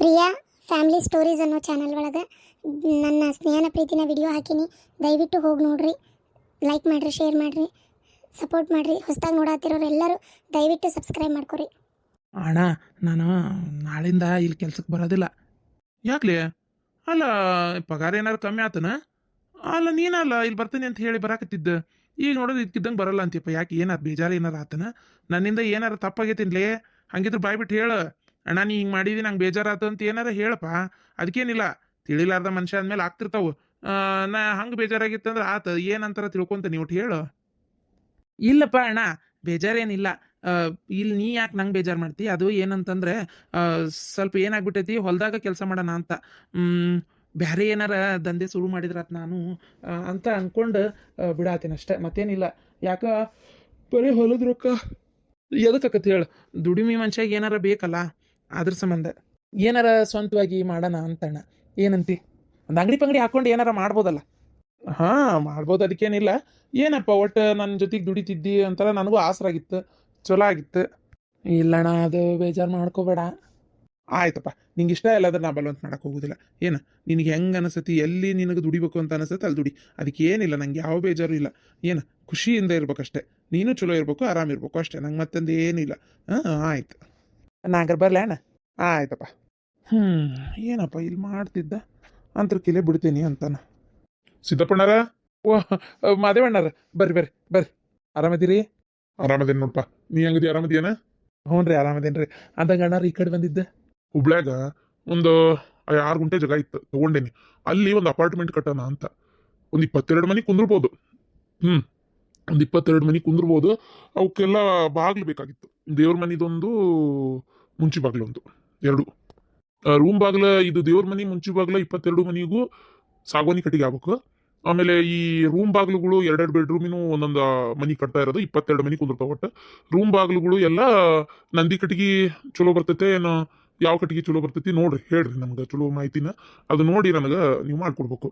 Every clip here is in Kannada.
ಪ್ರಿಯಾ ಫ್ಯಾಮಿಲಿ ಸ್ಟೋರೀಸ್ ಅನ್ನೋ ಚಾನಲ್ ಒಳಗೆ ನನ್ನ ಸ್ನೇಹನ ಪ್ರೀತಿನ ವಿಡಿಯೋ ಹಾಕಿನಿ. ದಯವಿಟ್ಟು ಹೋಗಿ ನೋಡ್ರಿ, ಲೈಕ್ ಮಾಡಿರಿ, ಶೇರ್ ಮಾಡಿರಿ, ಸಪೋರ್ಟ್ ಮಾಡಿರಿ. ಹೊಸದಾಗಿ ನೋಡತ್ತಿರೋರು ಎಲ್ಲರೂ ದಯವಿಟ್ಟು ಸಬ್ಸ್ಕ್ರೈಬ್ ಮಾಡ್ಕೊರಿ. ಅಣ್ಣ, ನಾನು ನಾಳಿಂದ ಇಲ್ಲಿ ಕೆಲ್ಸಕ್ಕೆ ಬರೋದಿಲ್ಲ. ಯಾಕ್ಲೆ? ಅಲ್ಲ, ಪಗಾರ ಏನಾರು ಕಮ್ಮಿ ಆತನ? ಅಲ್ಲ, ನೀನಲ್ಲ ಇಲ್ಲಿ ಬರ್ತೀನಿ ಅಂತ ಹೇಳಿ ಬರಾಕತ್ತಿದ್ದ. ಈಗ ನೋಡೋದು ಇದಕ್ಕಿದ್ದಂಗೆ ಬರಲ್ಲ ಅಂತೀಯಪ್ಪ. ಯಾಕೆ? ಏನಾರು ಬೇಜಾರು ಏನಾರು ಆತನ? ನನ್ನಿಂದ ಏನಾರು ತಪ್ಪಾಗೈತಿನ್ಲೇ? ಹಂಗಿದ್ರೆ ಬಾಯ್ಬಿಟ್ಟು ಹೇಳು. ಅಣ್ಣ, ನೀ ಹಿಂಗೆ ಮಾಡಿದಿ, ನಂಗೆ ಬೇಜಾರಾತು ಅಂತ ಏನಾರ ಹೇಳಪ್ಪ. ಅದಕ್ಕೇನಿಲ್ಲ, ತಿಳಿಲಾರ್ದ ಮನುಷ್ಯ ಆದ್ಮೇಲೆ ಆಗ್ತಿರ್ತಾವು. ನಾ ಹಂಗೆ ಬೇಜಾರಾಗಿತ್ತಂದ್ರೆ ಆತ ಏನಂತಾರ ತಿಳ್ಕೊಂತ ನೀವು ಹೇಳು. ಇಲ್ಲಪ್ಪ ಅಣ್ಣ, ಬೇಜಾರೇನಿಲ್ಲ. ಇಲ್ಲಿ ನೀ ಯಾಕೆ ನಂಗೆ ಬೇಜಾರು ಮಾಡ್ತಿ? ಅದು ಏನಂತಂದ್ರೆ ಸ್ವಲ್ಪ ಏನಾಗ್ಬಿಟ್ಟೈತಿ, ಹೊಲದಾಗ ಕೆಲಸ ಮಾಡೋಣ ಅಂತ. ಬೇರೆ ಏನಾರ ದಂಧೆ ಶುರು ಮಾಡಿದ್ರಾತ್ ನಾನು ಅಂತ ಅನ್ಕೊಂಡು ಬಿಡಾತೀನಿ ಅಷ್ಟೇ, ಮತ್ತೇನಿಲ್ಲ. ಯಾಕ ಬರೀ ಹೊಲದ ರೊಕ್ಕ ಎದಕ್ಕತ್ ಹೇಳು? ದುಡಿಮೆ ಮನುಷ್ಯಾಗ ಏನಾರ ಬೇಕಲ್ಲ, ಅದ್ರ ಸಂಬಂಧ ಏನಾರ ಸ್ವಂತವಾಗಿ ಮಾಡೋಣ ಅಂತಣ್ಣ. ಏನಂತಿ? ಒಂದು ಅಂಗಡಿ ಪಂಗಡಿ ಹಾಕೊಂಡು ಏನಾರ ಮಾಡ್ಬೋದಲ್ಲ? ಹಾಂ, ಮಾಡ್ಬೋದು, ಅದಕ್ಕೇನಿಲ್ಲ. ಏನಪ್ಪ, ಒಟ್ಟು ನನ್ನ ಜೊತೆಗೆ ದುಡಿತಿದ್ದಿ ಅಂತಾರ ನನಗೂ ಆಸರಾಗಿತ್ತು, ಚಲೋ ಆಗಿತ್ತು. ಇಲ್ಲಣ್ಣ, ಅದು ಬೇಜಾರು ಮಾಡ್ಕೋಬೇಡ. ಆಯ್ತಪ್ಪ, ನಿಂಗೆ ಇಷ್ಟ ಇಲ್ಲ ಅಂದ್ರೆ ನಾ ಬಲವಂತ ಮಾಡಕ್ಕೆ ಹೋಗೋದಿಲ್ಲ. ಏನು ನಿನಗೆ ಹೆಂಗೆ ಅನಿಸತಿ, ಎಲ್ಲಿ ನಿನಗೆ ದುಡಿಬೇಕು ಅಂತ ಅನಿಸುತ್ತೆ ಅಲ್ಲಿ ದುಡಿ, ಅದಕ್ಕೆ ಏನಿಲ್ಲ. ನಂಗೆ ಯಾವ ಬೇಜಾರು ಇಲ್ಲ. ಏನು ಖುಷಿಯಿಂದ ಇರ್ಬೇಕಷ್ಟೇ. ನೀನು ಚಲೋ ಇರಬೇಕು, ಆರಾಮಿರ್ಬೇಕು ಅಷ್ಟೇ. ನಂಗೆ ಮತ್ತೊಂದು ಏನಿಲ್ಲ. ಆಯ್ತು, ನಾಗರ್ ಬರಲ ಅಣ್ಣ? ಆಯ್ತಪ್ಪ. ಏನಪ್ಪ ಇಲ್ಲಿ ಮಾಡ್ತಿದ್ದ ಅಂತರ್ಕಿಲೆ ಬಿಡ್ತೀನಿ ಅಂತಾನ. ಸಿದ್ದಪ್ಪಣ್ಣಾರ, ಓ ಮಾದೇವಣ್ಣಾರ, ಬರ್ರಿ ಬರ್ರಿ ಬರ್ರಿ. ಆರಾಮದಿರಿ? ಆರಾಮದೇನು ನೋಡಪ್ಪ. ನೀ ಹೆಂಗದಿ? ಆರಾಮದಿಯನ? ಹ್ಞೂ ರೀ, ಆರಾಮದೇನ್ರಿ. ಅಂದಾಗ ಅಣ್ಣಾರ ಈ ಕಡೆ ಬಂದಿದ್ದೆ. ಹುಬ್ಳ್ಯಾಗ ಒಂದು 6 ಗುಂಟೆ ಜಾಗ ಇತ್ತು, ತಗೊಂಡೇನಿ. ಅಲ್ಲಿ ಒಂದು ಅಪಾರ್ಟ್ಮೆಂಟ್ ಕಟ್ಟೋಣ ಅಂತ. ಒಂದು 22 ಮನೆ ಕುಂದ್ರಬಹುದು. ಒಂದು 22 ಮನೆ ಕುಂದ್ರಬಹುದು. ಅವಕ್ಕೆಲ್ಲ ಬಾಗ್ಲು ಬೇಕಾಗಿತ್ತು. ದೇವ್ರ ಮನಿದೊಂದು, ಮುಂಚಿ ಬಾಗ್ಲು ಒಂದು, 2 ರೂಮ್ ಬಾಗ್ಲ. ಇದು ದೇವ್ರ ಮನಿ ಮುಂಚಿ ಬಾಗ್ಲ 22 ಮನಿಗೂ ಸಾಗವಾನಿ ಕಟ್ಟಿಗೆ ಆಗ್ಬೇಕು. ಆಮೇಲೆ ಈ ರೂಮ್ ಬಾಗ್ಲುಗಳು 2 ಬೆಡ್ರೂಮಿನೂ ಒಂದೊಂದು ಮನಿ ಕಟ್ತಾ ಇರೋದು. 22 ಮನಿ ಕುಂದಿರ್ತಾವ. ಒಟ್ಟು ರೂಮ್ ಬಾಗ್ಲುಗಳು ಎಲ್ಲ ನಂದಿ ಕಟ್ಟಿಗೆ ಚಲೋ ಬರ್ತೈತೆ ಏನೋ? ಯಾವ ಕಟ್ಟಿಗೆ ಚಲೋ ಬರ್ತೈತಿ ನೋಡ್ರಿ, ಹೇಳ್ರಿ ನಮ್ಗೆ ಚಲೋ ಮಾಹಿತಿನ. ಅದು ನೋಡಿ ನನಗೆ ನೀವು ಮಾಡ್ಕೊಡ್ಬೇಕು.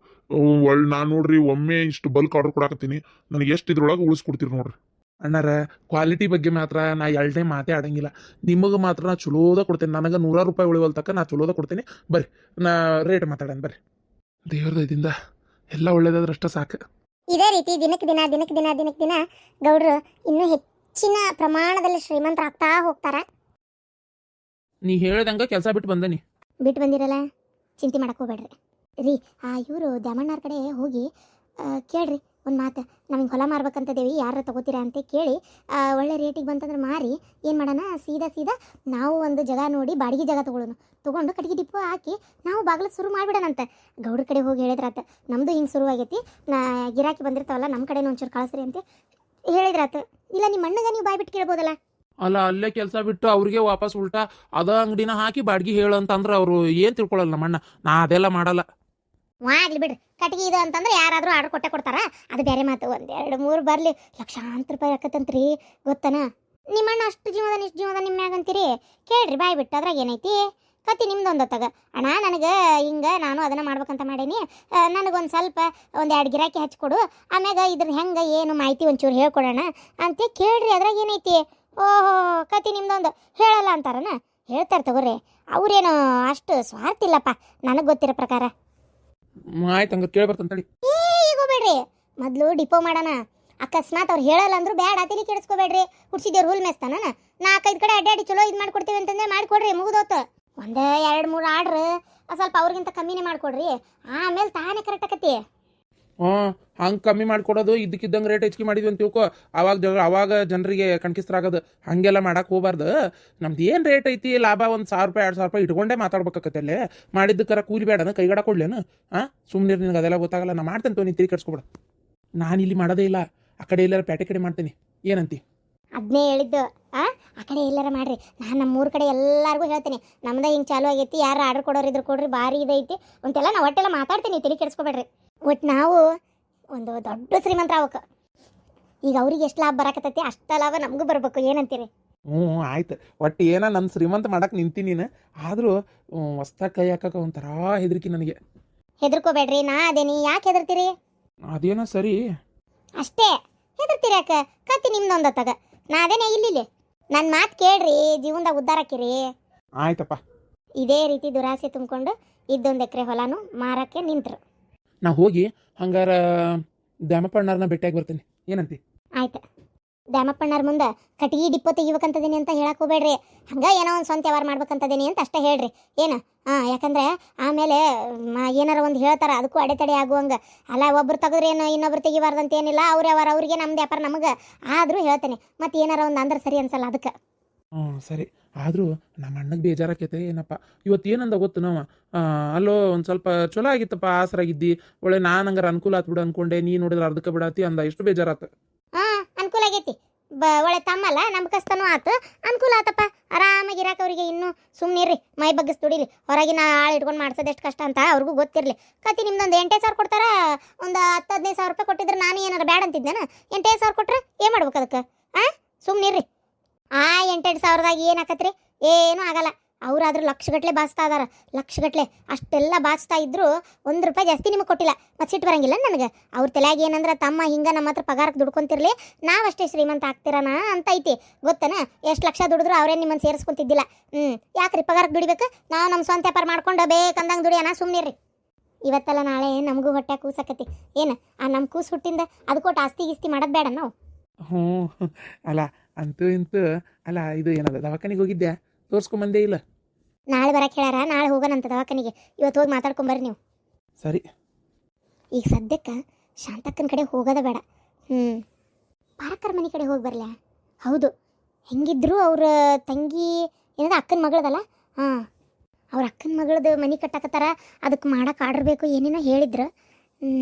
ನಾನು ನೋಡ್ರಿ ಒಮ್ಮೆ ಇಷ್ಟು ಬಲ್ಕ್ ಆರ್ಡರ್ ಕೊಡಾಕತ್ತೀನಿ. ನನಗೆ ಎಷ್ಟು ಇದ್ರೊಳಗೆ ಉಳಿಸ್ಕೊಡ್ತೀರಿ ನೋಡ್ರಿ. ಅಣ್ಣಾರ, ಕ್ವಾಲಿಟಿ ಬಗ್ಗೆ ಮಾತ್ರ ನಾ ಎರಡನೇ ಮಾತೇ ಆಡಂಗಿಲ್ಲ. ನಿಮಗೆ ಮಾತ್ರ ನಾ ಚಲೋದ ಕೊಡ್ತೇನೆ. ನನಗೆ 100 ರೂಪಾಯಿ ಉಳಿವಲ್ ತಕ್ಕ ನಾ ಚಲೋದ ಕೊಡ್ತೇನೆ. ಬರ್ರಿ, ನಾ ರೇಟ್ ಮಾತಾಡೋಣ ಬರ್ರಿ. ದೇವ್ರ ದಯದಿಂದ ಎಲ್ಲ ಒಳ್ಳೇದಾದ್ರಷ್ಟ ಸಾಕು. ಇದೇ ರೀತಿ ದಿನಕ್ಕೆ ದಿನ ಗೌಡ್ರು ಇನ್ನೂ ಹೆಚ್ಚಿನ ಪ್ರಮಾಣದಲ್ಲಿ ಶ್ರೀಮಂತರಾಗ್ತಾ ಹೋಗ್ತಾರ. ನೀ ಹೇಳ್ದಂಗೆ ಕೆಲಸ ಬಿಟ್ಟು ಬಂದನಿ. ಬಿಟ್ಟು ಬಂದಿರಲ್ಲ, ಚಿಂತೆ ಮಾಡಕ್ಕೆ ಹೋಗ್ಬೇಡ್ರಿ ರೀ. ಇವರು ದ್ಯಾಮಣ್ಣಾರ ಕಡೆ ಹೋಗಿ ಕೇಳ್ರಿ ಒಂದು ಮಾತು. ನಮಗೆ ಹೊಲ ಮಾರ್ಬೇಕಂತದೇವಿ, ಯಾರು ತಗೋತೀರಾ ಅಂತ ಕೇಳಿ ಒಳ್ಳೆ ರೇಟಿಗೆ ಬಂತಂದ್ರೆ ಮಾರಿ ಏನು ಮಾಡೋಣ, ಸೀದಾ ನಾವು ಒಂದು ಜಾಗ ನೋಡಿ ಬಾಡಿಗೆ ಜಾಗ ತೊಗೊಂಡು ಕಟ್ಟಿಗೆ ಡಿಪ್ಪು ಹಾಕಿ ನಾವು ಬಾಗಿಲು ಶುರು ಮಾಡಿಬಿಡೋಣಂತೆ. ಗೌಡ್ರ ಕಡೆ ಹೋಗಿ ಹೇಳಿದ್ರಾತ, ನಮ್ಮದು ಹಿಂಗೆ ಶುರುವಾಗೈತಿ, ಗಿರಾಕಿ ಬಂದಿರ್ತಾವಲ್ಲ, ನಮ್ಮ ಕಡೆನೂ ಒಂಚೂರು ಕಳಿಸ್ರಿ ಅಂತ ಹೇಳಿದ್ರಾತ. ಇಲ್ಲ ನಿಮ್ಮ ಅಣ್ಣಗ ನೀವು ಬಾಯ್ ಬಿಟ್ಟು ಕೇಳ್ಬೋದಲ್ಲ. ಅಲ್ಲ, ಅಲ್ಲೇ ಕೆಲಸ ಬಿಟ್ಟು ಅವ್ರಿಗೆ ವಾಪಸ್ ಉಲ್ಟಾ ಅದ ಅಂಗಡಿನ ಹಾಕಿ ಬಾಡಿಗೆ ಹೇಳು ಅಂತಂದ್ರೆ ಅವರು ಏನು ತಿಳ್ಕೊಳ್ಳಲ್ಲ ನಮ್ಮಣ್ಣ. ನಾ ಅದೆಲ್ಲ ಮಾಡಲ್ಲ. ಆಗ್ಲಿ ಬಿಡ್ರಿ, ಕಟ್ಟಿಗೆ ಇದು ಅಂತಂದ್ರೆ ಯಾರಾದರೂ ಆರ್ಡರ್ ಕೊಟ್ಟಾರ, ಅದು ಬೇರೆ ಮಾತು. 1 2 3 ಬರಲಿ, ಲಕ್ಷಾಂತರ ರೂಪಾಯಿ ಆಕತ್ತಂತ್ರಿ, ಗೊತ್ತನ? ನಿಮ್ಮಣ್ಣ ಅಷ್ಟು ಜೀವದ ಇಷ್ಟು ಜೀವದ ನಿಮ್ಮ ಮ್ಯಾಗ ಅಂತೀರಿ? ಕೇಳ್ರಿ ಬಾಯ್ ಬಿಟ್ಟು, ಅದ್ರಾಗ ಏನೈತಿ? ಕತ್ತಿ ನಿಮ್ದೊಂದು ತಗ. ಅಣ್ಣ, ನನಗೆ ಹಿಂಗೆ ನಾನು ಅದನ್ನು ಮಾಡ್ಬೇಕಂತ ಮಾಡೀನಿ, ನನಗೊಂದು ಸ್ವಲ್ಪ 1-2 ಗಿರಾಕಿ ಹಚ್ಕೊಡು, ಆಮ್ಯಾಗ ಇದ್ರ ಹೆಂಗೆ ಏನು ಮಾಹಿತಿ ಒಂಚೂರು ಹೇಳ್ಕೊಡೋಣ ಅಂತ ಕೇಳ್ರಿ. ಅದ್ರಾಗ ಏನೈತಿ? ಓಹೋ, ಕತ್ತಿ ನಿಮ್ದೊಂದು ಹೇಳಲ್ಲ ಅಂತಾರನ? ಹೇಳ್ತಾರೆ ತಗೋರಿ. ಅವ್ರೇನು ಅಷ್ಟು ಸ್ವಾರ್ಥ ಇಲ್ಲಪ್ಪ, ನನಗೆ ಗೊತ್ತಿರೋ ಪ್ರಕಾರ. ಆಯ್ತು, ಹಂಗೆ ಕೇಳ್ಬರ್ತಂತೇಳಿ. ಈಗ ಹೋಗ್ಬೇಡ್ರಿ, ಮೊದಲು ಡಿಪೋ ಮಾಡೋಣ. ಅಕಸ್ಮಾತ್ ಅವ್ರು ಹೇಳಲ್ಲ ಅಂದ್ರು ಬ್ಯಾಡ, ತಲೆ ಕೆಡಿಸ್ಕೋಬೇಡ್ರಿ. ಹುಡ್ಸಿದೇವ್ರು ಹುಲ್ ಮೇಸ್ತಾನ. 4-5 ಕಡೆ ಅಡ್ಡಾಡಿ ಚಲೋ ಇದು ಮಾಡ್ಕೊಡ್ತೀವಿ ಅಂತಂದ್ರೆ ಮಾಡಿಕೊಡ್ರಿ, ಮುಗಿದೋತು. 1-2-3 ಆರ್ಡ್ರ್ ಸ್ವಲ್ಪ ಅವ್ರಿಗಿಂತ ಕಮ್ಮಿನೇ ಮಾಡಿಕೊಡ್ರಿ, ಆಮೇಲೆ ತಾನೇ ಕರೆಕ್ಟ್ ಆಕತಿ. ಹಂಗೆ ಕಮ್ಮಿ ಮಾಡಿಕೊಡೋದು, ಇದ್ದಕ್ಕಿದ್ದಂಗೆ ರೇಟ್ ಹೆಚ್ಚಿಗೆ ಮಾಡಿದ್ವಿ ಅಂತ ತಿಳ್ಕೊ, ಅವಾಗ ಜನರಿಗೆ ಕಣ್ಕಿಸ್ರಾಗೋದು. ಹಾಗೆಲ್ಲ ಮಾಡಕ್ಕೆ ಹೋಗ್ಬಾರ್ದು. ನಮ್ದು ಏನು ರೇಟ್ ಐತಿ, ಲಾಭ 1,000 ರೂಪಾಯಿ 2,000 ರೂಪಾಯಿ ಇಟ್ಕೊಂಡೇ ಮಾತಾಡ್ಬೇಕಾಕತ್ತಲ್ಲೇ. ಮಾಡಿದ್ದಕ್ಕರ ಕೂಲಿ ಬೇಡನ, ಕೈಗಡ ಕೊಡ್ಲೇನು? ಸುಮ್ಮನೆ ನಿನಗೆ ಅದೆಲ್ಲ ಗೊತ್ತಾಗಲ್ಲ. ನಾ ಮಾಡ್ತೇನೆ ತೋ, ನೀನು ತಿಳಿ ಕೆಡ್ಸ್ಕೊಬೇಡ. ನಾನು ಇಲ್ಲಿ ಮಾಡೋದೇ ಇಲ್ಲ, ಆ ಕಡೆ ಎಲ್ಲಾರ ಪೇಟೆ ಕಡೆ ಮಾಡ್ತೀನಿ. ಏನಂತಿ? ಅದನ್ನೇ ಹೇಳಿದ್ದು. ಆ ಕಡೆ ಎಲ್ಲಾರ ಮಾಡ್ರಿ, ನಾನು ನಮ್ಮೂರ ಕಡೆ ಎಲ್ಲರಿಗೂ ಹೇಳ್ತೀನಿ, ನಮ್ದು ಹಿಂಗೆ ಚಾಲು ಆಗೈತಿ, ಯಾರು ಆರ್ಡರ್ ಕೊಡೋರು ಇದ್ರು ಕೊಡ್ರಿ, ಭಾರಿ ಇದೈತಿ ಅಂತೆಲ್ಲ ನಾ ಒಟ್ಟೆಲ್ಲ ಮಾತಾಡ್ತೀನಿ, ತಲೆ ಕೆಡಿಸ್ಕೊಬೇಡ್ರಿ. ಒಟ್ಟು ನಾವು ಒಂದು ದೊಡ್ಡ ಶ್ರೀಮಂತರ ಅವಕ್ಕೆ. ಈಗ ಅವ್ರಿಗೆ ಎಷ್ಟು ಲಾಭ ಬರಾಕತ್ತೈತಿ ಅಷ್ಟ ಲಾಭ ನಮಗೂ ಬರ್ಬೇಕು. ಏನಂತೀರಿ? ಆಯ್ತು. ಒಟ್ಟು ಏನೋ ನನ್ನ ಶ್ರೀಮಂತ ಮಾಡಕ್ಕೆ ನಿಂತೀನಿ ನೀನು. ಆದರೂ ಹೊಸ್ದಾಗಿ ಕೈ ಹಾಕಕ್ಕೆ ಒಂಥರ ಹೆದರಿಕೆ ನನಗೆ. ಹೆದರ್ಕೋಬೇಡ್ರಿ, ನಾ ಅದೇನಿ. ಯಾಕೆ ಹೆದರ್ತೀರಿ? ಅದೇನೋ ಸರಿ ಅಷ್ಟೇ, ಹೆದರ್ತೀರಿ ಯಾಕೆ? ಕತ್ತಿ ನಿಮ್ದೊಂದು ತಗ, ನಾ ಅದೇನೇ ಇಲ್ಲಿ. ನನ್ನ ಮಾತು ಕೇಳ್ರಿ, ಜೀವನದಾಗ ಉದ್ಧಾರ ಆಕಿರಿ. ಆಯ್ತಪ್ಪ. ಇದೇ ರೀತಿ ದುರಾಸೆ ತುಂಬಿಕೊಂಡು ಇದ್ದೊಂದು ಎಕರೆ ಹೊಲನೂ ಮಾರಕ್ಕೆ ನಿಂತರು. ನಾ ಹೋಗಿ ಹಂಗಾರ ದ್ಯಾಮಪ್ಪಣ್ಣವ್ರನ್ನ ಭೇಟಿಯಾಗಿ ಬರ್ತೀನಿ, ಏನಂತಿ? ಆಯ್ತು, ದ್ಯಾಮಪ್ಪಣ್ಣರ ಮುಂದೆ ಕಟಿಗೆ ಡಿಪ್ಪೋ ತೆಗಿಬೇಕಂತದೀನಿ ಅಂತ ಹೇಳಕ್ ಹೋಗ್ಬೇಡ್ರಿ. ಹಂಗೆ ಏನೋ ಒಂದು ಸ್ವಂತ ವ್ಯವಹಾರ ಮಾಡ್ಬೇಕಂತದೀನಿ ಅಂತ ಅಷ್ಟೇ ಹೇಳ್ರಿ. ಏನು ಯಾಕಂದ್ರೆ ಆಮೇಲೆ ಏನಾರ ಒಂದು ಹೇಳ್ತಾರ, ಅದಕ್ಕೂ ಅಡೆತಡೆ ಆಗುವಂಗೆ. ಅಲ್ಲ, ಒಬ್ರು ತೆಗೆದ್ರೇನು ಇನ್ನೊಬ್ರು ತೆಗಿಬಾರ್ದಂತ ಏನಿಲ್ಲ, ಅವ್ರ ವ್ಯವಹಾರ ಅವ್ರಿಗೆ, ನಮ್ದು ವ್ಯಾಪಾರ ನಮಗೆ. ಆದರೂ ಹೇಳ್ತೇನೆ, ಮತ್ತೆ ಏನಾರ ಒಂದು ಅಂದ್ರೆ ಸರಿ ಅನ್ಸಲ್ಲ ಅದಕ್ಕೆ. ಸರಿ. ಆದರೂ ನಮ್ಮ ಅಣ್ಣಗೆ ಬೇಜಾರಾಕೈತೆ ಏನಪ್ಪ. ಇವತ್ತು ಏನಂದ ಗೊತ್ತು ನಾವು, ಅಲ್ಲೋ ಒಂದು ಸ್ವಲ್ಪ ಚಲೋ ಆಗಿತ್ತಪ್ಪ, ಆಸರಾಗಿದ್ದಿ, ಒಳ್ಳೆ ನಾನು ಹಂಗಾರ ಅನುಕೂಲ ಆತ್ಬಿಡು ಅನ್ಕೊಂಡೆ, ನೀ ನೋಡಿದ್ರೆ ಅರ್ಧಕ್ಕೆ ಬಿಡಾತಿ ಅಂದ. ಎಷ್ಟು ಬೇಜಾರಾತ. ಅನುಕೂಲ ಆಗೈತಿ, ಒಳ್ಳೆ ತಮ್ಮಲ್ಲ, ನಂಬಿಕಸ್ತನೂ ಆತು, ಅನುಕೂಲ ಆತಪ್ಪ. ಆರಾಮಾಗಿ ಇರಾಕ ಅವ್ರಿಗೆ. ಇನ್ನೂ ಸುಮ್ಮನಿರ್ರಿ, ಮೈ ಬಗ್ಗಿಸ್ ದುಡಿಲಿ. ಹೊರಗಿನ ಆಳು ಇಟ್ಕೊಂಡು ಮಾಡ್ಸೋದು ಎಷ್ಟು ಕಷ್ಟ ಅಂತ ಅವ್ರಿಗೂ ಗೊತ್ತಿರಲಿ. ಕತಿ ನಿಮ್ದೊಂದು 8,000 ಕೊಡ್ತಾರ, ಒಂದು 10-15 ಸಾವಿರ ರೂಪಾಯಿ ಕೊಟ್ಟಿದ್ರೆ ನಾನು ಏನಾರ ಬ್ಯಾಡ ಅಂತಿದ್ದೇನೆ. 8,000 ಕೊಟ್ರೆ ಏನು ಮಾಡ್ಬೇಕು ಅದಕ್ಕೆ? ಸುಮ್ಮನಿರ್ರಿ. 8,000 ಸಾವಿರದಾಗ ಏನಾಕತ್ರಿ? ಏನೂ ಆಗಲ್ಲ. ಅವರಾದ್ರೂ ಲಕ್ಷಗಟ್ಲೆ ಬಾಚ್ತಾ ಇದಾರ, ಲಕ್ಷಗಟ್ಲೆ. ಅಷ್ಟೆಲ್ಲ ಬಾಚ್ತಾ ಇದ್ರು ₹1 ಜಾಸ್ತಿ ನಿಮಗೆ ಕೊಟ್ಟಿಲ್ಲ. ಮತ್ತೆ ಸಿಟ್ಟು ಬರಂಗಿಲ್ಲ ನನಗೆ. ಅವ್ರ ತಲೆಯಾಗ ಏನಂದ್ರೆ, ತಮ್ಮ ಹಿಂಗೆ ನಮ್ಮ ಹತ್ರ ಪಗಾರಕ್ಕೆ ದುಡ್ಕೊಂತಿರ್ಲಿ, ನಾವಷ್ಟೇ ಶ್ರೀಮಂತ ಆಗ್ತಿರೋಣ ಅಂತ ಐತಿ. ಗೊತ್ತನ? ಎಷ್ಟು ಲಕ್ಷ ದುಡಿದ್ರು ಅವ್ರೇನು ನಿಮ್ಮನ್ನು ಸೇರಿಸ್ಕೊಂತಿದ್ದಿಲ್ಲ. ಯಾಕ್ರಿ ಪಗಾರಕ್ಕೆ ದುಡಿಬೇಕು? ನಾವು ನಮ್ಮ ಸ್ವಂತ ವ್ಯಾಪಾರ ಮಾಡ್ಕೊಂಡು ಬೇಕಂದಂಗೆ ದುಡಿಯೋಣ, ಸುಮ್ಮನಿರ್ರಿ. ಇವತ್ತಲ್ಲ ನಾಳೆ ನಮಗೂ ಹೊಟ್ಟೆ ಕೂಸಾಕತಿ. ಏನು ನಮ್ಮ ಕೂಸು ಹುಟ್ಟಿಂದ ಅದಕ್ಕೊಟ್ಟು ಆಸ್ತಿ ಗೀಸ್ತಿ ಮಾಡೋದು ಬೇಡ ನಾವು. ಹ್ಞೂ ಅಲ್ಲ, ಅಂತೂ ಇಂತೂ ಅಲ್ಲ. ಇದು ಏನದ, ದವಾಖಾನಿಗೆ ಹೋಗಿದ್ದೆ, ತೋರಿಸ್ಕೊಂಬಂದೇ ಇಲ್ಲ? ನಾಳೆ ಬರಕ್ಕೆ ಹೇಳ್ಯಾರ, ನಾಳೆ ಹೋಗೋಣಂತ ದವಾಖಾನಿಗೆ. ಇವತ್ತು ಹೋಗಿ ಮಾತಾಡ್ಕೊಂಬರ್ರಿ ನೀವು. ಸರಿ. ಈಗ ಸದ್ಯಕ್ಕೆ ಶಾಂತಕ್ಕನ ಕಡೆ ಹೋಗೋದ ಬೇಡ. ಪಾರಕ್ಕರ ಮನೆ ಕಡೆ ಹೋಗಿ ಬರಲ. ಹೌದು, ಹೆಂಗಿದ್ರು ಅವ್ರ ತಂಗಿ ಏನದ ಅಕ್ಕನ ಮಗಳದಲ್ಲ, ಅವ್ರ ಅಕ್ಕನ ಮಗಳದು ಮನೆ ಕಟ್ಟಾಕತ್ತಾರ, ಅದಕ್ಕೆ ಮಾಡಕ್ಕೆ ಆರ್ಡ್ರ್ ಬೇಕು ಏನೇನೋ ಹೇಳಿದ್ರು.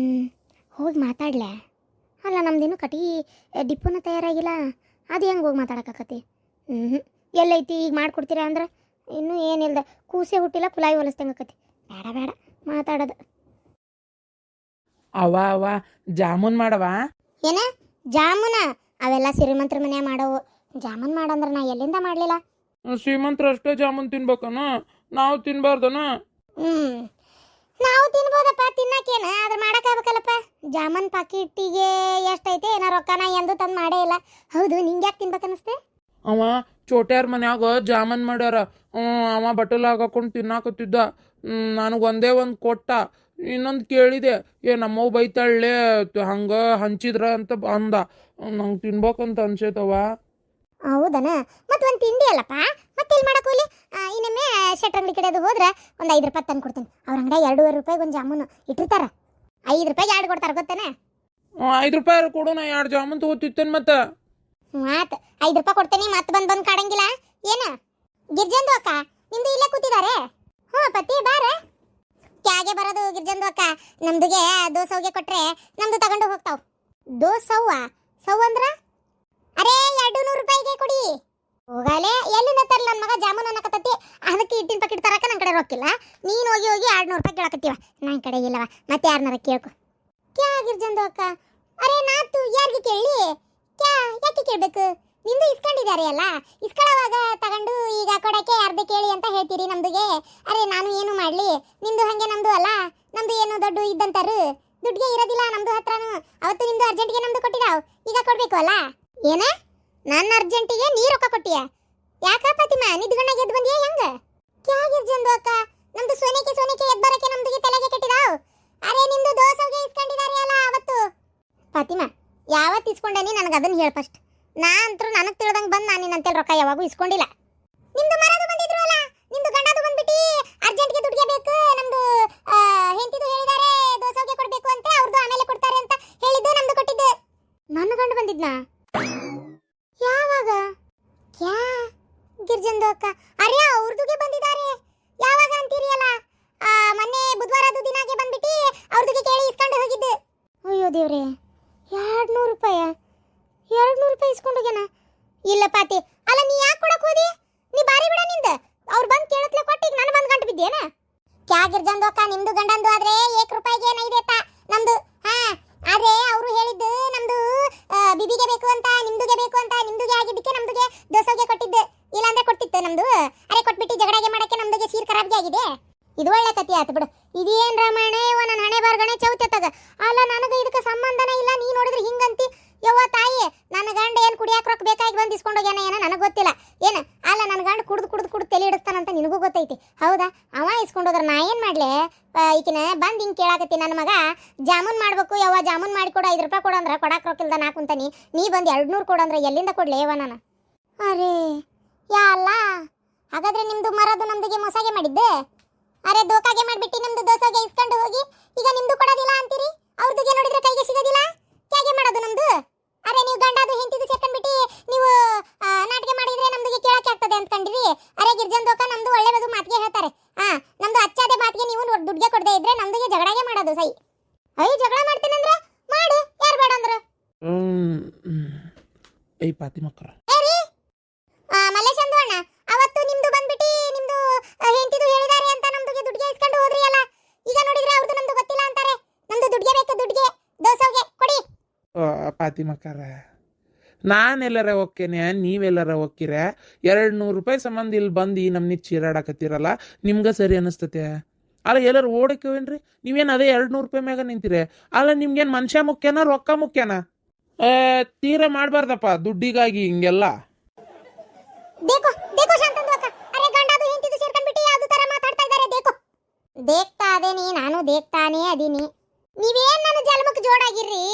ಹೋಗಿ ಮಾತಾಡ್ಲ. ಅಲ್ಲ, ನಮ್ದೇನು ಕಟಿ ಡಿಪ್ಪೋನ ತಯಾರಾಗಿಲ್ಲ, ಅದು ಹೆಂಗೆ ಹೋಗಿ ಮಾತಾಡೋಕ್ಕಾಕತಿ? ಎಲ್ಲೈತಿ ಈಗ ಮಾಡಿಕೊಡ್ತೀರಾ ಅಂದ್ರೆ ಇನ್ನೂ ಏನಿಲ್ದ, ಕೂಸೆ ಹುಟ್ಟಿಲ್ಲ, ಕುಲಾಯಿ ಹೊಲಿಸ್ದಂಗೆ ಆಕತಿ. ಬೇಡ ಬೇಡ ಮಾತಾಡೋದು. ಅವ ಜಾಮೂನ್ ಮಾಡವ? ಏನ ಜಾಮೂನ? ಅವೆಲ್ಲ ಶ್ರೀಮಂತರ ಮನೆ ಮಾಡವು. ಜಾಮೂನ್ ಮಾಡಂದ್ರೆ ನಾ ಎಲ್ಲಿಂದ ಮಾಡಲಿಲ್ಲ. ಶ್ರೀಮಂತರು ಅಷ್ಟೇ ಜಾಮೂನ್ ತಿನ್ಬೇಕನ? ನಾವು ತಿನ್ಬಾರ್ದನ? ನಾವು ತಿನ್ಬೋದಪ್ಪ, ತಿನ್ನಕೇನ, ಆದ್ರೆ ಮಾಡೋಕ್ಕಾಗಬೇಕಲ್ಲಪ್ಪ. ಜಾಮೂನ್ ಪಾಕಿಟಿಗೆ ಎಷ್ಟೈತೆ ಏನೋ ರೊಕ್ಕ, ನಾ ಎಂದು ತಂದು ಮಾಡೇ ಇಲ್ಲ. ಹೌದು, ನಿಂಗೆ ಯಾಕೆ ತಿನ್ಬೇಕನ್ನಿಸ್ತೆ? ಅವ ಚೋಟ್ಯಾರ ಮನ್ಯಾಗ ಜಾಮೂನ್ ಮಾಡ್ಯಾರ, ಅವ ಬಟ್ಟಲಾಗ ಹಾಕೊಂಡು ತಿನ್ನಾಕತ್ತಿದ್ದ. ನನಗೆ ಒಂದೇ ಒಂದು ಕೊಟ್ಟ. ಇನ್ನೊಂದು ಕೇಳಿದೆ, ನಮ್ಮವ್ ಬೈತಾಳೆ ಹಂಗೆ ಹಂಚಿದ್ರ ಅಂತ ಅಂದ. ನಂಗೆ ತಿನ್ಬೇಕಂತ ಅನ್ಸೈತವ. ಹೌದನ? ಮತ್ತೆ ಒಂದು ತಿಂಡಿ ಅಲ್ಲಪ್ಪ, ಮತ್ತೆ ಇಲ್ಲಿ ಮಾಡಕೋಲಿ. ಇನ್ನೊಮ್ಮೆ ಶೆಟ್ರಂಗಡಿ ಕಡೆ ಅದು ಹೋದ್ರೆ ಒಂದು ₹5 ತಂದು ಕೊಡ್ತೀನಿ. ಅವ್ರ ಅಂಗಡಿ ₹2.5 ಒಂದು ಜಾಮೂನು ಇಟ್ಟಿರ್ತಾರ. ₹5 2 ಕೊಡ್ತಾರೆ, ಗೊತ್ತೇನೆ? ₹5 ಕೊಡು, ನಾ 2 ಜಾಮೂನ್ ತಗೋತಿತ್ತೇನೆ. ಮತ್ತೆ ಆತ ₹5 ಕೊಡ್ತೇನೆ, ಮತ್ತೆ ಬಂದು ಕಾಡಂಗಿಲ್ಲ. ಏನ ಗಿರ್ಜಂದು ಅಕ್ಕ ನಿಮ್ದು ಇಲ್ಲೇ ಕೂತಿದ್ದಾರೆ? ಪತಿ ಬಾರ. ಕ್ಯಾಗೆ ಬರೋದು ಗಿರ್ಜಂದು ಅಕ್ಕ. ನಮ್ದುಗೆ ದೋಸವ್ಗೆ ಕೊಟ್ರೆ ನಮ್ದು ತಗೊಂಡು ಹೋಗ್ತಾವ. ದೋಸವ್ವ? ಸವ್ ಅಂದ್ರ? ಅರೇ ₹200 ಕೊಡಿ. ಹೋಗಲೇ, ಎಲ್ಲಿಂದ ತರಲ್ಲ ನನ್ನ ಮಗ ಜಾಮೂನ್ ಅನ್ನಕತ್ತಿ. ಅದಕ್ಕೆ ಹಿಟ್ಟಿನ ಪಾಕಿಟ್ ತರಕ ನನ್ನ ಕಡೆ ರೊಕ್ಕಿಲ್ಲ. ನೀನು ಹೋಗಿ ₹200 ಕೇಳಕತ್ತೀವ, ನನ್ನ ಕಡೆ ಇಲ್ಲವ. ಮತ್ತೆ ಯಾರನ್ನಾರ ಕೇಳ್ಕೊ. ಕ್ಯಾ ಗಿರ್ಜಂದು ಅಕ್ಕ? ಅರೇ ನಾತು ಯಾರಿಗೆ ಕೇಳಿ? ಯಾಕೆ ಕೇಳಬೇಕು? ನಿಂದು ಇಸ್ಕೊಂಡಿದ್ದಾರೆ ಅಲ್ಲ, ಇಸ್ಕೊಳ್ಳೋವಾಗ ತಗೊಂಡು ಈಗ ಕೊಡಕ್ಕೆ ಯಾರ್ದು ಕೇಳಿ ಅಂತ ಹೇಳ್ತೀರಿ ನಮ್ದುಗೆ. ಅರೆ ನಾನು ಏನು ಮಾಡಲಿ, ನಿಂದು ಹಾಗೆ ನಮ್ದು ಅಲ್ಲ. ನಮ್ದು ಏನು ದೊಡ್ಡ ಇದ್ದಂತಾರು ದುಡ್ಡಿಗೆ ಇರೋದಿಲ್ಲ ನಮ್ದು ಹತ್ರನು. ಅವತ್ತು ನಿಮ್ದು ಅರ್ಜೆಂಟಿಗೆ ನಮ್ದು ಕೊಟ್ಟಿದಾವ್, ಈಗ ಕೊಡ್ಬೇಕು ಅಲ್ಲ. ಏನ ನನ್ನ ಅರ್ಜೆಂಟಿಗೆ ನೀ ರೊಕ್ಕ ಕೊಟ್ಟಿಯ? ಯಾಕ ಫಾತಿಮಾ, ನಿದ್ಗಣ್ಣಾಗ ಎದ್ದು ಬಂದಿಯಾ ಹೆಂಗ? ಕ್ಯಾಗಿರ್ಜಂದು ಅಕ್ಕ, ನಮ್ದು ಸೋನೆಕೆ ಎದ್ದು ಬರಕ್ಕೆ ನಮ್ದುಗೆ ತಲೆಗೆ ಕೆಟ್ಟಿದಾವ್. ಅರೆ ನಿಮ್ದು ದೋಸೆಗೆ ಇಸ್ಕೊಂಡಿದ್ದಾರೆ ಅಲ್ಲ ಅವತ್ತು. ಫಾತಿಮಾ, ಯಾವತ್ತು ಇಸ್ಕೊಂಡೇನಿ ನನಗೆ ಅದನ್ನ ಹೇಳ ಫಸ್ಟ್. ನಾ ಅಂತರೂ ನನಗೆ ತಿಳಿದಂಗೆ ಬಂದು ನಾನು ನಿನ್ನಂತೇಳಿ ರೊಕ್ಕ ಯಾವಾಗೂ ಇಸ್ಕೊಂಡಿಲ್ಲ. ನಿಮ್ದು ಮರದು ಬಂದಿದ್ರು ಅಲ್ಲ, ನಿಮ್ದು ಗಂಡದು ಬಂದ್ಬಿಟ್ಟು ಅರ್ಜೆಂಟ್ಗೆ ದುಡ್ಡಿಗೆ ಬೇಕು, ನಮ್ದು ಹೆಂಡತಿದು ಹೇಳಿದ್ದಾರೆ ದೋಸೆಗೆ ಕೊಡಬೇಕು ಅಂತ, ಅವ್ರದ್ದು ಆಮೇಲೆ ಕೊಡ್ತಾರೆ ಅಂತ ಹೇಳಿದ್ದು, ನಮ್ದು ಕೊಟ್ಟಿದ್ದು. ನನ್ನ ಗಂಡ ಬಂದಿದ್ನಾ? ಯಾವಾಗ? ಕ್ಯಾ ಗಿರ್ಜಂದು ಅಕ್ಕ? ಅರೆ ಅವ್ರದುಗೆ ಬಂದಿದ್ದಾರೆ. ಯಾವಾಗ ಅಂತೀರಿ ಅಲ್ಲ, ಮೊನ್ನೆ ಬುಧವಾರದ ದಿನಾಗೆ ಬಂದ್ಬಿಟ್ಟು ಅವ್ರದುಗೆ ಕೇಳಿ ಇಸ್ಕೊಂಡು ಹೋಗಿದ್ದು. ಅಯ್ಯೋ ದೇವ್ರೆ, ₹200 ಇಸ್ಕೊಂಡೋಗ್ಯಾನ? ಇಲ್ಲ ಪಾತಿ, ಅಲ್ಲ ನೀ ಯಾಕೆ ಕೊಡಕ್ ಹೋದಿ? ನೀ ಬಾರಿ ಬಿಡ ನಿಂದ. ಅವ್ರು ಬಂದು ಕೇಳತ್ಲೆ ಕೊಟ್ಟಿಗೆ ನಾನು ಬಂದು ಗಂಟು ಬಿದ್ದೇನ? ಕ್ಯಾ ಗಿರ್ಜಂದು ಅಕ್ಕ, ನಿಮ್ದು ಗಂಡಂದು ಆದ್ರೆ ₹1 ಏನೈದೇತ ನಮ್ದು. ಆದ್ರೆ ಅವರು ಹೇಳಿದ್ದು ನಮ್ದು ಬಿಬಿಗೆ ಬೇಕು ಅಂತ, ನಿಮ್ದುಗೆ ಬೇಕು ಅಂತ. ನಿಮ್ದುಗೆ ಆಗಿದ್ದಕ್ಕೆ ನಮ್ದುಗೆ ದೋಸೆಗೆ ಕೊಟ್ಟಿದ್ದು, ಇಲ್ಲಾಂದ್ರೆ ಕೊಡ್ತಿತ್ತು ನಮ್ದು. ಅರೆ ಕೊಟ್ಬಿಟ್ಟು ಜಗಳಾಗೆ ಮಾಡಕ್ಕೆ ನಮ್ದುಗೆ ಸೀರ್ ಖರಾಬ್ಗೆ ಆಗಿದೆ. ಇದು ಒಳ್ಳೆ ಕತಿ ಆಯ್ತು ಬಿಡು. ಇದೇನ್ ರಾಮಾಯಣ ಇವ, ನನ್ನ ಹಣೆ ಬಾರ್ಗಣೆ ಚೌತೆ ತಗ. ಅಲ್ಲ ನನಗೆ ಇದಕ್ಕೆ ಸಂಬಂಧನೇ ಇಲ್ಲ, ನೀ ನೋಡಿದ್ರೆ ಹಿಂಗಂತಿ. ಯವ್ವ ತಾಯಿ, ನನ್ನ ಗಂಡ ಏನು ಕುಡಿಯಾಕ ರೊಕ್ಕ ಬೇಕಾಗಿ ಬಂದು ಇಸ್ಕೊಂಡೋಗ್ಯಾನ ಏನೋ ನನಗೆ ಗೊತ್ತಿಲ್ಲ. ಏನು ಅಲ್ಲ, ನನ್ನ ಗಂಡ ಕುಡ್ದು ತಲೆ ಹಿಡಿಸ್ತಾನಂತ ನಿನಗೂ ಗೊತ್ತೈತಿ ಹೌದಾ? ಅವ ಇಸ್ಕೊಂಡೋದ್ರ ನಾ ಏನು ಮಾಡಲಿ? ಈಕಿನ ಬಂದು ಹಿಂಗೆ ಕೇಳಾಕತ್ತಿ, ನನ್ನ ಮಗ ಜಾಮೂನ್ ಮಾಡ್ಬೇಕು ಯವ್ವ, ಜಾಮೂನ್ ಮಾಡಿಕೊಡು, 5 ರೂಪಾಯಿ ಕೊಡು ಅಂದ್ರೆ ಕೊಡಾಕ ರೊಕ್ಕ ಇಲ್ದ ನಾ ಕುಂತಾನಿ. ನೀ ಬಂದು 200 ಕೊಡು ಅಂದ್ರೆ ಎಲ್ಲಿಂದ ಕೊಡ್ಲಿ ಯವ್ವ ನಾನು? ಅರೇ ಯಾ ಅಲ್ಲ, ಹಾಗಾದ್ರೆ ನಿಮ್ದು ಮರದು ನಮ್ದಿಗೆ ಮೋಸಾಗೆ ಮಾಡಿದ್ದೆ? ಅರೆ ದೋಕಾಗೆ ಮಾಡ್ಬಿಟ್ಟು ನಮ್ದು ದೋಸೆಗೆ ಇಸ್ಕೊಂಡು ಹೋಗಿ ಈಗ ನಿಮ್ದು ಕೊಡೋದಿಲ್ಲ ಅಂತೀರಿ, ಅವ್ರದಿಗೆ ನೋಡಿದ್ರೆ ಕೈಗೆ ಸಿಗೋದಿಲ್ಲ. ಹೇಗೆ ಮಾಡೋದು ನಮ್ದು? ಅರೆ ನೀವು ಗಂಡದು ಹಿಂತಿದು ಸೇರ್ಕೊಂಡ್ಬಿಟ್ಟು ನೀವು ನಾಟಕ ಮಾಡಿದ್ರೆ ನಮ್ದಿಗೆ ಕೇಳಕ್ಕೆ ಆಗ್ತದೆ ಅಂದ್ಕೊಂಡಿರಿ? ಅರೆ ಗಿರ್ಜನ್ ದೋಕ ನಮ್ದು ಒಳ್ಳೆ ಬದು ಮಾತಿಗೆ ಹೇಳ್ತಾರೆ. ನಮ್ದು ಅಚ್ಚಾದೆ ಮಾತಿಗೆ ನೀವು ದುಡ್ಡಿಗೆ ಕೊಡದೆ ಇದ್ರೆ ನಮ್ದಿಗೆ ಜಗಳಾಗೆ ಮಾಡೋದು ಸೈ. ಅಯ್ಯ ಜಗಳ ಮಾಡ್ತೀನಂದ್ರೆ ಮಾಡು, ಯಾರು ಬೇಡ ಅಂದ್ರು? ಏಯ್ ಪಾತಿಮಕ್ಕರ, ಮಲ್ಲೇಶಂದು ಅಣ್ಣ ಅವತ್ತು ನಿಮ್ದು ಬಂದ್ಬಿಟ್ಟು ನಿಮ್ದು ಹೆಂಡತಿದು ಹೇಳಿದಾರೆ ಅಂತ ನಮ್ದುಗೆ ದುಡ್ಡಿಗೆ ಇಸ್ಕೊಂಡು ಹೋದ್ರಿ ಅಲ್ಲ, ಈಗ ನೋಡಿದ್ರೆ ಅವ್ರದ್ದು ನಮ್ದು ಗೊತ್ತಿಲ್ಲ ಅಂತಾರೆ. ನಮ್ದು ದುಡ್ಡಿಗೆ ಬೇಕು, ದುಡ್ಡಿಗೆ ದೋಸೆಗೆ ಕೊಡಿ. ಪಾತಿಮಕ್ಕರ, ನಾನೆಲ್ಲರ ಹೋಕ್ಕೇನೆ, ನೀವೆಲ್ಲರ ಹೋಕ್ಕಿರ? 200 ರೂಪಾಯಿ ಸಂಬಂಧ ಇಲ್ಲಿ ಬಂದು ನಮ್ನಿ ಚೀರಾಡಕತ್ತೀರಲ್ಲ, ನಿಮ್ಗೆ ಸರಿ ಅನಿಸ್ತತೆ? ಅಲ್ಲ ಎಲ್ಲರೂ ಓಡಕ್ಕವೇನ್ರಿ? ನೀವೇನು ಅದೇ 200 ರೂಪಾಯಿ ಮ್ಯಾಗ ನಿಂತೀರಿ? ಅಲ್ಲ ನಿಮ್ಗೇನು ಮನುಷ್ಯ ಮುಖ್ಯನಾ ರೊಕ್ಕ ಮುಖ್ಯನಾ? ತೀರ ಮಾಡಬಾರ್ದಪ್ಪ ದುಡ್ಡಿಗಾಗಿ ಹಿಂಗೆಲ್ಲ. देखो देखो शांतनु अक्का, अरे ಗಂಡದು ಹೆಂಡತಿದು ಸೇರ್ಕೊಂಡ್ಬಿಟ್ಟು ಯಾವುದು ತರ ಮಾತಾಡ್ತಾ ಇದ್ದಾರೆ. देखता ಅದೇನಿ, ನಾನು देखताನೇ ಅದೀನಿ. ನೀವೇನ್ ನನ್ನ ಜನ್ಮಕ್ಕೆ ಜೋಡಾಗಿರ್ರಿ?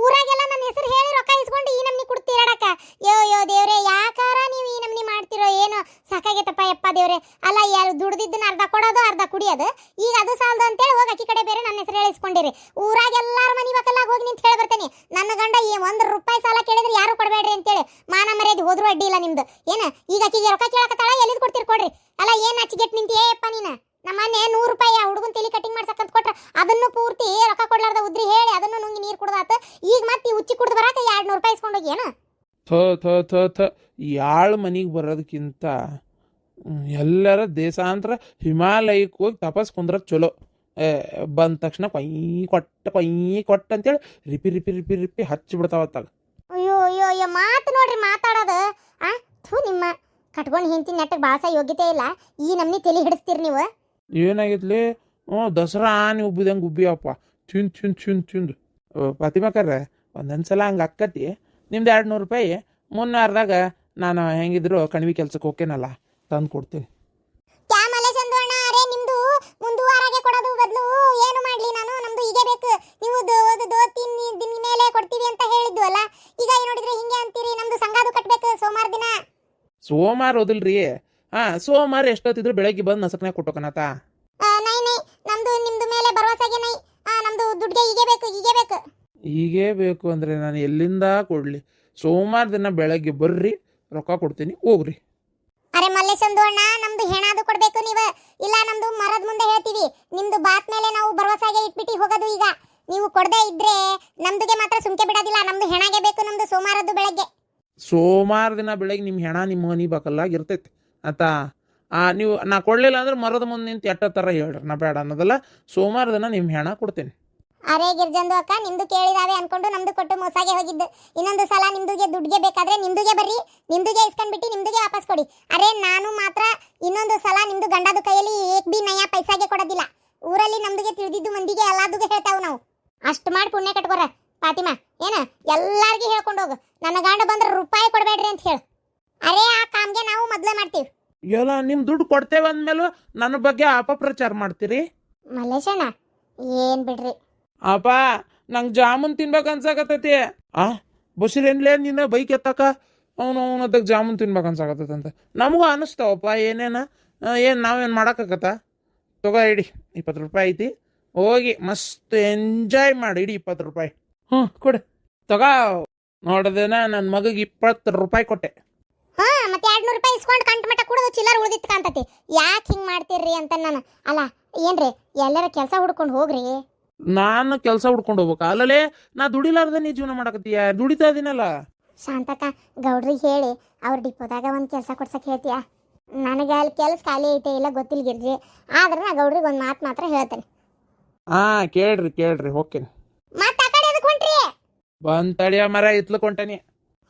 ಊರಾಗೆಲ್ಲ ನನ್ನ ಹೆಸರು ಹೇಳಿ ರೊಕ್ಕ ಇಸ್ಕೊಂಡು ಈ ನಮ್ನಿ ಕುಡ್ತೀರಾಡಕ. ಯೋ ದೇವ್ರೆ, ಯಾಕಾರ ನೀವು ಈ ನಮ್ನಿ ಮಾಡ್ತಿರೋ ಏನೋ? ಸಾಕಾಗೈತಪ್ಪ ಯಪ್ಪ ದೇವ್ರೆ. ಅಲ್ಲ ಯಾರು ದುಡ್ದಿದ್ದನ್ನ ಅರ್ಧ ಕೊಡೋದು ಅರ್ಧ ಕುಡಿಯೋದು, ಈಗ ಅದು ಸಾಲದು ಅಂತೇಳಿ ಹೋಗಿ ಅಕ್ಕಿ ಕಡೆ ಬೇರೆ ನನ್ನ ಹೆಸರು ಹೇಳಿಸ್ಕೊಂಡಿರಿ. ಊರಾಗೆಲ್ಲಾರ ಮನಿ ಮಕ್ಕಳಾಗ ಹೋಗಿ ನಿಂತು ಹೇಳಿ ಬರ್ತೇನೆ, ನನ್ನ ಗಂಡ $1 ರೂಪಾಯಿ ಸಾಲ ಕೇಳಿದ್ರೆ ಯಾರು ಕೊಡಬೇಡ್ರಿ ಅಂತೇಳಿ. ಮಾನ ಮರ್ಯಾದೆ ಹೋದ್ರೂ ಅಡ್ಡಿ ಇಲ್ಲ ನಿಮ್ದು. ಏನ ಈಗ ಅಕ್ಕಿಗೆ ರೊಕ್ಕ ಕೇಳಕತ್ತಾಳ, ಎಲ್ಲಿದ್ ಕೊಡ್ತೀರಿ ಕೊಡ್ರಿ. ಅಲ್ಲ ಏನ್ ಅಚ್ಚಿಗೆಟ್ ನಿಂತಿಯೇಪ್ಪ ನೀನು? ನಮ್ಮನೆ 100 ರೂಪಾಯಿ ಹುಡುಗನ್ ತಲೆ ಕಟಿಂಗ್ ಮಾಡ್ಸಕ್ಕಂತ ಕೊಟ್ರ ಅದನ್ನು ಪೂರ್ತಿ ರೊಕ್ಕ ಕೊಡ್ಲಾರ್ದ ಉದ್ರಿ ಹೇಳಿ ಅದನ್ನು ನುಂಗಿ ನೀರು ಕುಡ್ದಾತ. ಈಗ ಮತ್ತೆ ಉಚ್ಚಿ ಕುಡ್ದು ಬರಾಕ 200 ರೂಪಾಯಿ ಇಸ್ಕೊಂಡೋಗಿ ಏನು? ಯಾಳು ಮನಿಗೆ ಬರೋದಕ್ಕಿಂತ ಎಲ್ಲರ ದೇಶಾಂತರ ಹಿಮಾಲಯಕ್ಕೆ ಹೋಗಿ ತಪಸ್ ಕುಂದ್ರದ್ ಚಲೋ. ಬಂದ ತಕ್ಷಣ ಕೊಯ್ ಕೊಟ್ಟ ಅಂತೇಳಿ ರಿಪಿ ರಿಪಿ ರಿಪಿ ರಿಪಿ ಹಚ್ಚಿ ಬಿಡ್ತಾವತ್ತಾಗ. ಅಯ್ಯೋ ಮಾತು ನೋಡ್ರಿ ಮಾತಾಡೋದು. ನಿಮ್ಮ ಕಟ್ಕೊಂಡು ಹಿಂತಿ ನೆಟ್ಟಗೆ ಭಾಳ ಯೋಗ್ಯತೆ ಇಲ್ಲ, ಈ ನಮ್ನಿ ತಲೆ ಹಿಡಿಸ್ತೀರಿ ನೀವು. ಏನಾಗಿತ್ಲಿ? ದಸರಾ ಆನೆ ಉಬ್ಬಿದಂಗೆ ಉಬ್ಬಿಯಪ್ಪ, ತಿಂದು ಪಾತಿಮಕ್ಕರ ಒಂದೊಂದ್ಸಲ ಹಂಗೆ ಅಕ್ಕತಿ. ನಿಮ್ದು 200 ರೂಪಾಯಿ ಮುನ್ನಾರ್ದಾಗ ನಾನು ಹೆಂಗಿದ್ರು ಕಣಿವಿ ಕೆಲ್ಸಕ್ಕೆ ಹೋಗ್ತೇನಲ್ಲ, ತಂದು ಕೊಡ್ತೀನಿ. ಕ್ಯಾ ಮಲ್ಲೇಶಂದು ಅಣ್ಣ, ಅರೆ ನಿಮ್ದು ಮುಂದುವಾರಾಗೆ ಕೊಡೋದು ಬದಲು ಏನು ಮಾಡ್ಲಿ ನಾನು? ನಮ್ದು ಹೀಗೆ ಬೇಕು, ನೀವು 2-3 ದಿನ ಮೇಲೆ ಕೊಡ್ತೀವಿ ಅಂತ ಹೇಳಿದ್ವಲ್ಲ, ಈಗ ನೋಡಿದ್ರೆ ಹಿಂಗೆ ಅಂತೀರಿ. ನಮ್ದು ಸಂಘದು ಕಟ್ಬೇಕು ಸೋಮವಾರ ದಿನ. ಸೋಮವಾರ ಓದಿಲ್ರಿ? ಸೋಮವಾರ ಎಷ್ಟೊತ್ತಿದ್ರು ಬೆಳಗ್ಗೆ ಬಂದು ನಸಕ್ನಾಗ ಕೊಟ್ಟೋಕನತ. ನೈ ನಮ್ದು ನಿಮ್ದು ಮೇಲೆ ಭರವಸೆಗೆ ನೈ. ನಮ್ದು ದುಡ್ಡಿಗೆ ಹೀಗೇ ಬೇಕು ಅಂದರೆ ನಾನು ಎಲ್ಲಿಂದ ಕೊಡಲಿ? ಸೋಮವಾರ ದಿನ ಬೆಳಗ್ಗೆ ಬರ್ರಿ, ರೊಕ್ಕ ಕೊಡ್ತೀನಿ, ಹೋಗ್ರಿ. ಅರೆ ಮಲ್ಲೇಶಂದು ಅಣ್ಣ, ನಮ್ದು ಹೆಣಾದು ಕೊಡ್ಬೇಕು ನೀವು, ಇಲ್ಲ ನಮ್ದು ಮರದ ಮುಂದೆ ಹೇಳ್ತೀವಿ. ನಿಮ್ದು ಬಾತ್ ಮೇಲೆ ನಾವು ಭರವಸೆಗೆ ಇಟ್ಬಿಟ್ಟು ಹೋಗೋದು. ಈಗ ನೀವು ಕೊಡದೇ ಇದ್ರೆ ನಮ್ದುಗೆ ಮಾತ್ರ ಸುಮ್ಕೆ ಬಿಡೋದಿಲ್ಲ. ನಮ್ದು ಹೆಣಾಗೆ ಬೇಕು, ನಮ್ದು ಸೋಮವಾರದ್ದು ಬೆಳಗ್ಗೆ. ಸೋಮವಾರ ದಿನ ಬೆಳಗ್ಗೆ ನಿಮ್ಮ ಹೆಣ ನಿಮ್ಮ ಮನೆ ಬಾಕಲ್ಲಾಗ ಇರ್ತೈತಿ ಆತಾ. ನೀವು ನಾ ಕೊಡಲಿಲ್ಲ ಅಂದ್ರೆ ಮರದ ಮುಂದೆ ನಿಂತು ಎಟ್ಟ ಥರ ಹೇಳ್ರಿ, ನಾ ಬೇಡ ಅನ್ನೋದಲ್ಲ. ಸೋಮವಾರ ದಿನ ನಿಮ್ಮ ಹೆಣ ಕೊಡ್ತೇನೆ. ಅರೆ ಗಿರ್ಜಂದು ಅಕ್ಕ, ನಿಮ್ದು ಕೇಳಿದಾವೆ ಅನ್ಕೊಂಡು ನಮ್ದು ಕೊಟ್ಟು ಮೋಸಾಗೆ ಹೋಗಿದ್ದು. ಇನ್ನೊಂದು ಸಲ ನಿಮ್ದುಗೆ ದುಡ್ಡಿಗೆ ಬೇಕಾದ್ರೆ ನಿಮ್ದುಗೆ ಬರ್ರಿ, ನಿಮ್ದುಗೆ ಇಸ್ಕೊಂಡ್ಬಿಟ್ಟು ನಿಮ್ದುಗೆ ವಾಪಸ್ ಕೊಡಿ. ಅರೆ ನಾನು ಮಾತ್ರ ಇನ್ನೊಂದು ಸಲ ನಿಮ್ದು ಗಂಡದ ಕೈಯಲ್ಲಿ 1 ನಯಾ ಪೈಸಾಗೆ ಕೊಡೋದಿಲ್ಲ. ಊರಲ್ಲಿ ನಮ್ದುಗೆ ತಿಳಿದಿದ್ದು ಮಂದಿಗೆ ಎಲ್ಲಾದುಗೆ ಹೇಳ್ತಾವು ನಾವು. ಅಷ್ಟು ಮಾಡಿ ಪುಣ್ಯ ಕಟ್ಕೋರ ಫಾತಿಮಾ. ಏನ ಎಲ್ಲಾರ್ಗಿ ಹೇಳ್ಕೊಂಡು ಹೋಗು, ನನ್ನ ಗಂಡ ಬಂದ್ರೆ ರೂಪಾಯಿ ಕೊಡಬೇಡ್ರಿ ಅಂತ ಹೇಳು. ಅರೆ ಆ ಕಾಮ್ಗೆ ನಾವು ಮೊದಲೇ ಮಾಡ್ತೀವಿ. ಎಲ್ಲ ನಿಮ್ಮ ದುಡ್ಡು ಕೊಡ್ತೇವೆ ಅಂದಮೇಲೂ ನನ್ನ ಬಗ್ಗೆ ಅಪಪ್ರಚಾರ ಮಾಡ್ತೀರಿ? ಮಲ್ಲೇಶಣ್ಣ ಏನ್ ಬಿಡ್ರಿ ಅಪ್ಪ, ನಂಗೆ ಜಾಮೂನ್ ತಿನ್ಬೇಕು ಅನ್ಸಾಕತ್ತೈತಿ. ಬಸಿರೇನ್ಲೇ ನೀನು ಬೈಕ್ ಎತ್ತಕ? ಅವನದಾಗ ಜಾಮೂನ್ ತಿನ್ಬೇಕು ಅನ್ಸಾಕತ್ತೈತಂತ ನಮಗೂ ಅನಿಸ್ತಾವಪ್ಪ. ಏನು ನಾವೇನು ಮಾಡೋಕ್ಕಾಗತ್ತ? ತಗೋ ಇಡಿ, 20 ರೂಪಾಯಿ ಐತಿ, ಹೋಗಿ ಮಸ್ತ್ ಎಂಜಾಯ್ ಮಾಡಿ. ಇಡಿ 20 ರೂಪಾಯಿ. ಕೊಡು, ತಗೋ. ನೋಡದೇನ ನನ್ನ ಮಗಗೆ 20 ರೂಪಾಯಿ ಕೊಟ್ಟೆ. ಮತ್ತೆ 200 ರೂಪಾಯಿ ಇಸ್ಕೊಂಡು ಕಂಟ ಮಟ್ಟ ಕುಡಿದು ಚಿಲ್ಲರ್ ಉಳಿದಿತ್ತು ಕಾಂತತಿ. ಯಾಕೆ ಹಿಂಗೆ ಮಾಡ್ತೀರ್ರಿ ಅಂತ ನಾನು. ಅಲ್ಲ ಏನ್ರಿ, ಎಲ್ಲರ ಕೆಲಸ ಹುಡ್ಕೊಂಡು ಹೋಗ್ರಿ. ನಾನು ಕೆಲಸ ಹುಡ್ಕೊಂಡು ಹೋಗ್ಬೇಕಾ? ಅಲ್ಲಲೇ ನಾ ದುಡಿಲಾರ್ದ ನೀ ಜೀವನ ಮಾಡಕತ್ತೀಯ? ದುಡಿತಾ ಇದೀನಲ್ಲ. ಶಾಂತಕ್ಕ, ಗೌಡ್ರಿಗೆ ಹೇಳಿ ಅವ್ರ ಡಿಪೋದಾಗ ಒಂದು ಕೆಲಸ ಕೊಡ್ಸಕ್ಕೆ ಹೇಳ್ತೀಯಾ? ನನಗೆ ಅಲ್ಲಿ ಕೆಲಸ ಖಾಲಿ ಐತೆ ಇಲ್ಲ ಗೊತ್ತಿಲ್ಲ ಗಿರ್ಜಿ, ಆದ್ರೆ ನಾ ಗೌಡ್ರಿಗೆ ಒಂದು ಮಾತು ಮಾತ್ರ ಹೇಳ್ತೇನೆ. ಕೇಳ್ರಿ ಹೋಗ್ತೇನೆ. ಮತ್ತೆ ಆ ಕಡೆ ಅದಕ್ಕೆ ಹೊಂಟ್ರಿ? ಬಂದ್ ತಡಿಯ ಮರ ಇತ್ಲಕೊಂಟಾನಿ.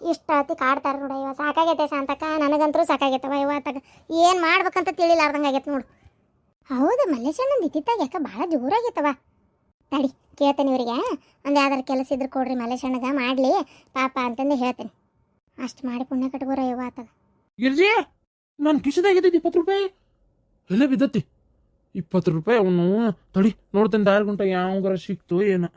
ಇಷ್ಟ ಆತಿ ಕಾಡ್ತಾರ ನೋಡ. ಇವ ಸಾಕಾಗೈತೆ ಶಾಂತಕ್ಕ, ನನಗಂತರೂ ಸಾಕಾಗೈತವ. ಇವತ್ತಾಗ ಏನು ಮಾಡ್ಬೇಕಂತ ತಿಳಿಲಾರ್ದಂಗೆ ಆಗೈತೆ ನೋಡು. ಹೌದು, ಮಲ್ಲೇಶಣ್ಣಂದು ಇತ್ತಿತ್ತಾಗ ಯಾಕೆ ಭಾಳ ಜೋರಾಗೈತವ. ತಡಿ ಕೇಳ್ತೇನೆ ಇವರಿಗೆ ಒಂದು ಯಾವ್ದಾರು ಕೆಲಸ ಇದ್ರೆ ಕೊಡ್ರಿ ಮಲೇಶಣ್ಣಗ ಮಾಡಲಿ ಪಾಪ ಅಂತಂದು ಹೇಳ್ತೇನೆ ಅಷ್ಟು ಮಾಡಿ ಪುಣ್ಯ ಕಟ್ಕೋರ ಇವ ಆತದ ಗಿರ್ಜಿ ನಾನು ಕಿಶದಾಗಿದ್ದಿದ್ದು 20 ರೂಪಾಯಿ ಎಲ್ಲೇ ಬಿದ್ದತಿ 20 ರೂಪಾಯಿ ಅವನು ತಡಿ ನೋಡ್ತೇನೆ ದಾರಿ ಗುಂಟ ಯಾವ ಸಿಕ್ತು ಏನೋ